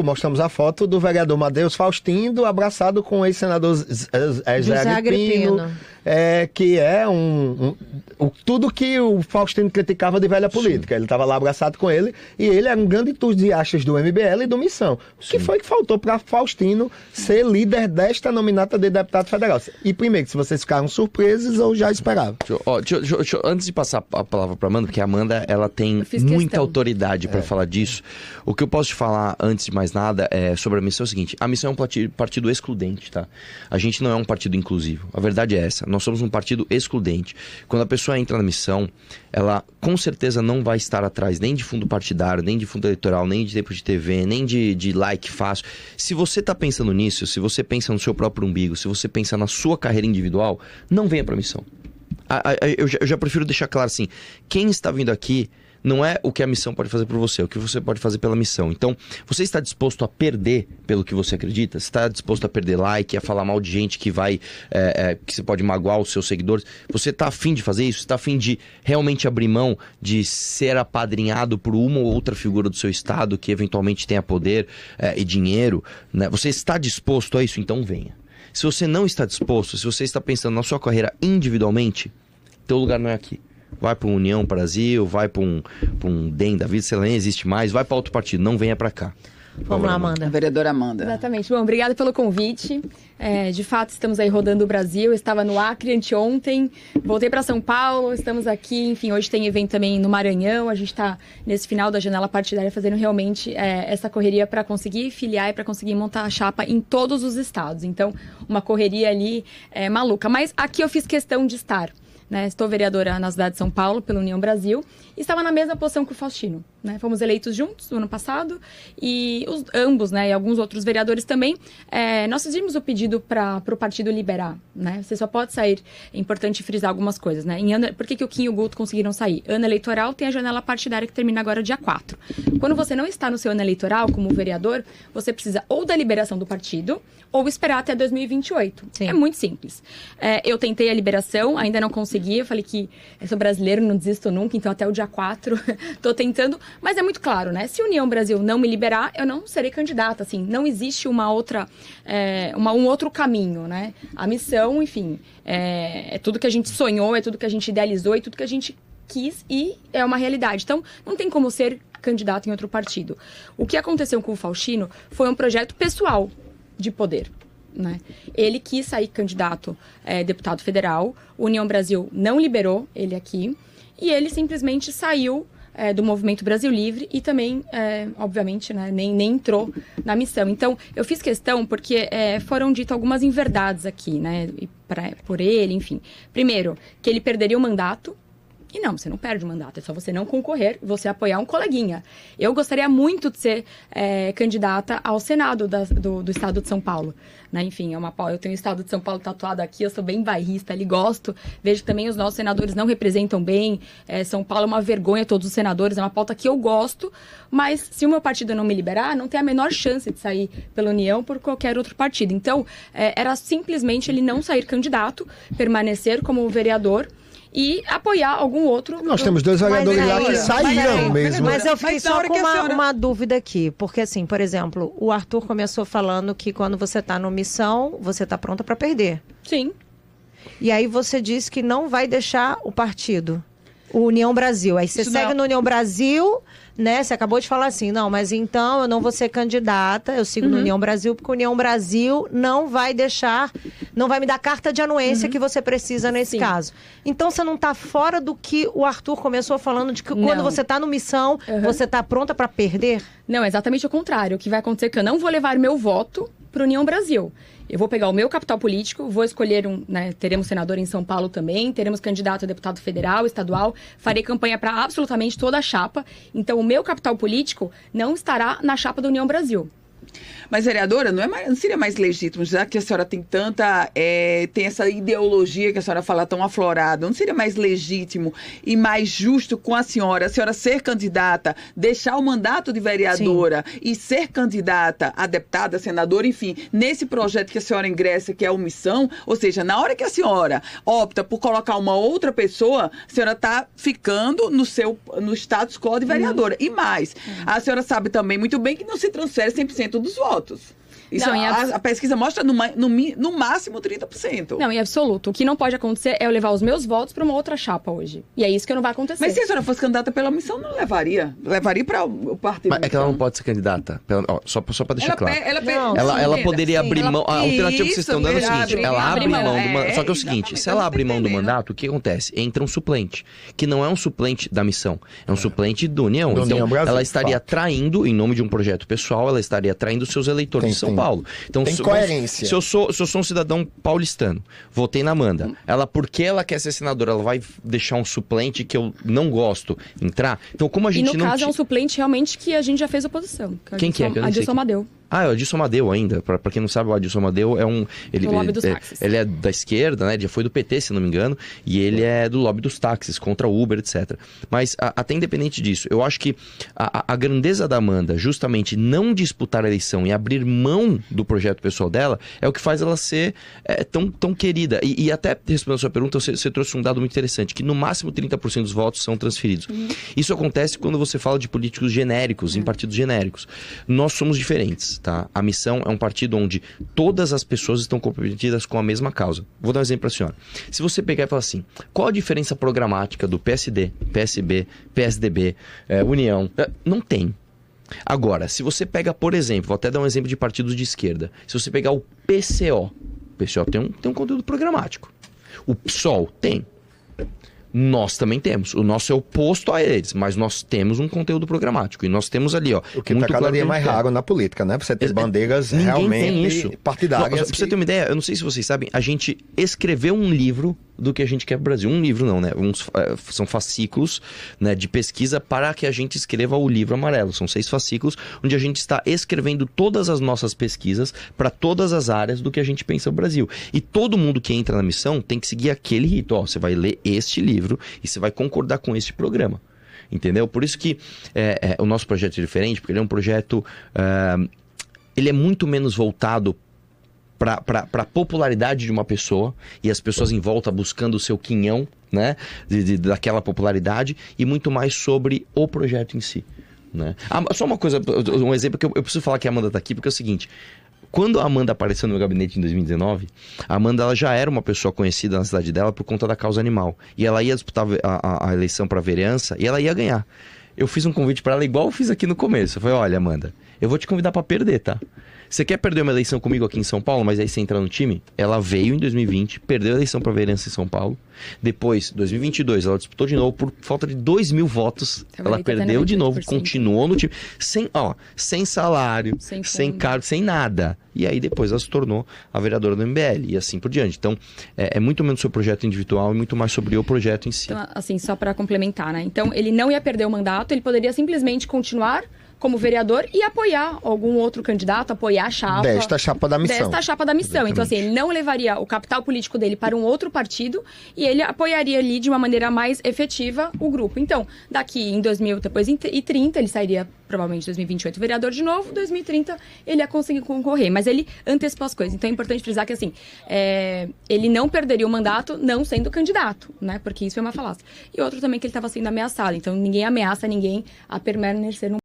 mostramos a foto do vereador Matheus Faustino abraçado com o ex-senador Zé Agripino, que é tudo que o Faustino criticava de velha política. Ele estava lá abraçado com ele e ele era um grande entusiasta do MBL e do Missão. O que foi que faltou para Faustino ser líder desta nominata de deputado federal? E primeiro, se vocês ficaram surpresos ou já esperavam? Antes de passar a palavra para Amanda, porque a Amanda ela tem muita autoridade para falar disso, o que eu posso te falar antes de mais nada sobre a Missão é o seguinte: a Missão é um partido excludente, tá? A gente não é um partido inclusivo. A verdade é essa. Nós somos um partido excludente. Quando a pessoa entra na Missão, ela com certeza não vai estar atrás nem de fundo partidário, nem de fundo eleitoral, nem de tempo de TV, nem de like fácil. Se você tá pensando nisso, se você pensa no seu próprio umbigo, se você pensa na sua carreira individual, não venha pra Missão. Eu já prefiro deixar claro assim: quem está vindo aqui não é o que a Missão pode fazer por você, é o que você pode fazer pela Missão. Então, você está disposto a perder pelo que você acredita? Você está disposto a perder like, a falar mal de gente que vai, que você pode magoar os seus seguidores? Você está afim de fazer isso? Você está afim de realmente abrir mão de ser apadrinhado por uma ou outra figura do seu estado que eventualmente tenha poder e dinheiro, né? Você está disposto a isso? Então venha. Se você não está disposto, se você está pensando na sua carreira individualmente, teu lugar não é aqui. Vai para o União Brasil, vai para um DEM da vida, sei lá, nem existe mais, vai para outro partido, não venha para cá. Vamos lá, Amanda. A vereadora Amanda. Exatamente. Bom, obrigada pelo convite. De fato, estamos aí rodando o Brasil. Eu estava no Acre anteontem, voltei para São Paulo, estamos aqui. Enfim, hoje tem evento também no Maranhão. A gente está nesse final da janela partidária fazendo realmente essa correria para conseguir filiar e para conseguir montar a chapa em todos os estados. Então, uma correria ali maluca. Mas aqui eu fiz questão de estar. Né? Estou vereadora na cidade de São Paulo, pela União Brasil, e estava na mesma posição que o Faustino. Né? Fomos eleitos juntos no ano passado, e ambos, né, e alguns outros vereadores também, nós fizemos o pedido para o partido liberar. Né? Você só pode sair, é importante frisar algumas coisas. Né? Por que o Kim e o Guto conseguiram sair? Ano eleitoral tem a janela partidária que termina agora dia 4. Quando você não está no seu ano eleitoral como vereador, você precisa ou da liberação do partido, ou esperar até 2028. Sim. É muito simples. Eu tentei a liberação, ainda não consegui. Eu falei que eu sou brasileiro, não desisto nunca, então até o dia 4 estou tentando. Mas é muito claro, né? Se a União Brasil não me liberar, eu não serei candidata. Assim, não existe um outro caminho, né? A missão, enfim, é tudo que a gente sonhou, é tudo que a gente idealizou, é tudo que a gente quis e é uma realidade. Então, não tem como ser candidato em outro partido. O que aconteceu com o Faustino foi um projeto pessoal de poder. Né? Ele quis sair candidato deputado federal, a União Brasil não liberou ele aqui e ele simplesmente saiu do Movimento Brasil Livre e também, obviamente, né, nem entrou na missão. Então, eu fiz questão porque foram ditas algumas inverdades aqui, né, por ele, enfim. Primeiro, que ele perderia o mandato. E não, você não perde o mandato, é só você não concorrer, você apoiar um coleguinha. Eu gostaria muito de ser candidata ao Senado do Estado de São Paulo. Né? Enfim, eu tenho o Estado de São Paulo tatuado aqui, eu sou bem bairrista ali, gosto. Vejo que também os nossos senadores não representam bem. São Paulo é uma vergonha, todos os senadores, é uma pauta que eu gosto. Mas se o meu partido não me liberar, não tem a menor chance de sair pela União por qualquer outro partido. Então, era simplesmente ele não sair candidato, permanecer como vereador e apoiar algum outro. Nós temos dois vereadores lá que saíram mesmo. Mas eu fiquei só com uma dúvida aqui. Porque assim, por exemplo, o Arthur começou falando que quando você está no Missão, você está pronta para perder. Sim. E aí você disse que não vai deixar o partido, o União Brasil. Aí você segue no União Brasil, né? Você acabou de falar assim, não, mas então eu não vou ser candidata, eu sigo no União Brasil, porque o União Brasil não vai me dar carta de anuência que você precisa nesse caso. Então você não está fora do que o Arthur começou falando, de que quando você está no Missão, você está pronta para perder? Não, é exatamente o contrário. O que vai acontecer é que eu não vou levar meu voto para o União Brasil. Eu vou pegar o meu capital político, vou escolher teremos senador em São Paulo também, teremos candidato a deputado federal, estadual, farei campanha para absolutamente toda a chapa. Então, o meu capital político não estará na chapa da União Brasil. Mas, vereadora, não seria mais legítimo, já que a senhora tem tem essa ideologia que a senhora fala tão aflorada, não seria mais legítimo e mais justo com a senhora ser candidata, deixar o mandato de vereadora e ser candidata a deputada, senadora, enfim, nesse projeto que a senhora ingressa, que é a omissão, ou seja, na hora que a senhora opta por colocar uma outra pessoa, a senhora está ficando no status quo de vereadora. E mais, a senhora sabe também muito bem que não se transfere 100% dos votos. Isso não, a pesquisa mostra no máximo 30%. Não, em absoluto. O que não pode acontecer é eu levar os meus votos para uma outra chapa hoje. E é isso que não vai acontecer. Mas se a senhora fosse candidata pela omissão, não levaria. Levaria para o partido. Mas é que ela não pode ser candidata. Só para deixar claro. Ela poderia abrir mão. A alternativa que vocês estão dando é o seguinte: ela abre mão do mandato. Só que é o seguinte: se ela abre mão do mandato, o que acontece? Entra um suplente, que não é um suplente da missão, é um suplente do União. Então, ela estaria traindo, em nome de um projeto pessoal, ela estaria traindo seus eleitores de São Paulo. Então, tem coerência. Se eu sou um cidadão paulistano, votei na Amanda, porque ela quer ser senadora, ela vai deixar um suplente que eu não gosto entrar? Então, como a gente no caso, é um suplente realmente que a gente já fez oposição. Quem que é? Adilson Amadeu. É o Adilson Amadeu ainda. Pra quem não sabe, o Adilson Amadeu é Ele é da esquerda, né? Ele já foi do PT, se não me engano. E ele é do lobby dos táxis, contra o Uber, etc. Mas, até independente disso, eu acho que a grandeza da Amanda, justamente não disputar a eleição e abrir mão do projeto pessoal dela, é o que faz ela ser tão querida. E até respondendo a sua pergunta, você trouxe um dado muito interessante, que no máximo 30% dos votos são transferidos. Isso acontece quando você fala de políticos genéricos, em partidos genéricos. Nós somos diferentes. Tá? A Missão é um partido onde todas as pessoas estão comprometidas com a mesma causa. Vou dar um exemplo para a senhora. Se você pegar e falar assim, qual a diferença programática do PSD, PSB, PSDB, União? Não tem. Agora, se você pega, por exemplo, vou até dar um exemplo de partidos de esquerda. Se você pegar o PCO tem um conteúdo programático. O PSOL tem. Nós também temos. O nosso é oposto a eles, mas nós temos um conteúdo programático. E nós temos ali, ó. O que está cada dia mais raro na política, né? Você ter bandeiras realmente partidárias. Pra você ter uma ideia, eu não sei se vocês sabem, a gente escreveu um livro do que a gente quer pro Brasil. Um livro não, né? São fascículos, né, de pesquisa para que a gente escreva o livro amarelo. São 6 fascículos, onde a gente está escrevendo todas as nossas pesquisas para todas as áreas do que a gente pensa no Brasil. E todo mundo que entra na Missão tem que seguir aquele rito. Ó, você vai ler este livro e você vai concordar com este programa. Entendeu? Por isso que o nosso projeto é diferente, porque ele é um projeto... ele é muito menos voltado para a popularidade de uma pessoa e as pessoas em volta buscando o seu quinhão, né, daquela popularidade, e muito mais sobre o projeto em si, né? Só uma coisa, um exemplo que eu preciso falar que a Amanda está aqui, porque é o seguinte: quando a Amanda apareceu no meu gabinete em 2019, a Amanda ela já era uma pessoa conhecida na cidade dela por conta da causa animal, e ela ia disputar a eleição para vereança e ela ia ganhar. Eu fiz um convite para ela igual eu fiz aqui no começo. Eu falei: olha, Amanda, eu vou te convidar para perder, tá? Você quer perder uma eleição comigo aqui em São Paulo, mas aí você entra no time? Ela veio em 2020, perdeu a eleição para vereança em São Paulo. Depois, 2022, ela disputou de novo por falta de 2.000 votos. Ela perdeu de novo, continuou no time. Sem salário, sem cargo, sem nada. E aí depois ela se tornou a vereadora do MBL e assim por diante. Então, é muito menos sobre o projeto individual e muito mais sobre o projeto em si. Então, assim, só para complementar, né? Então, ele não ia perder o mandato, ele poderia simplesmente continuar como vereador e apoiar algum outro candidato, apoiar a chapa. Desta chapa da missão. Exatamente. Então, assim, ele não levaria o capital político dele para um outro partido e ele apoiaria ali de uma maneira mais efetiva o grupo. Então, daqui em 2030, ele sairia provavelmente em 2028 vereador de novo, 2030 ele ia conseguir concorrer, mas ele antecipou as coisas. Então, é importante frisar que, assim, ele não perderia o mandato não sendo candidato, né? Porque isso é uma falácia. E outro também que ele estava sendo ameaçado. Então, ninguém ameaça ninguém a permanecer no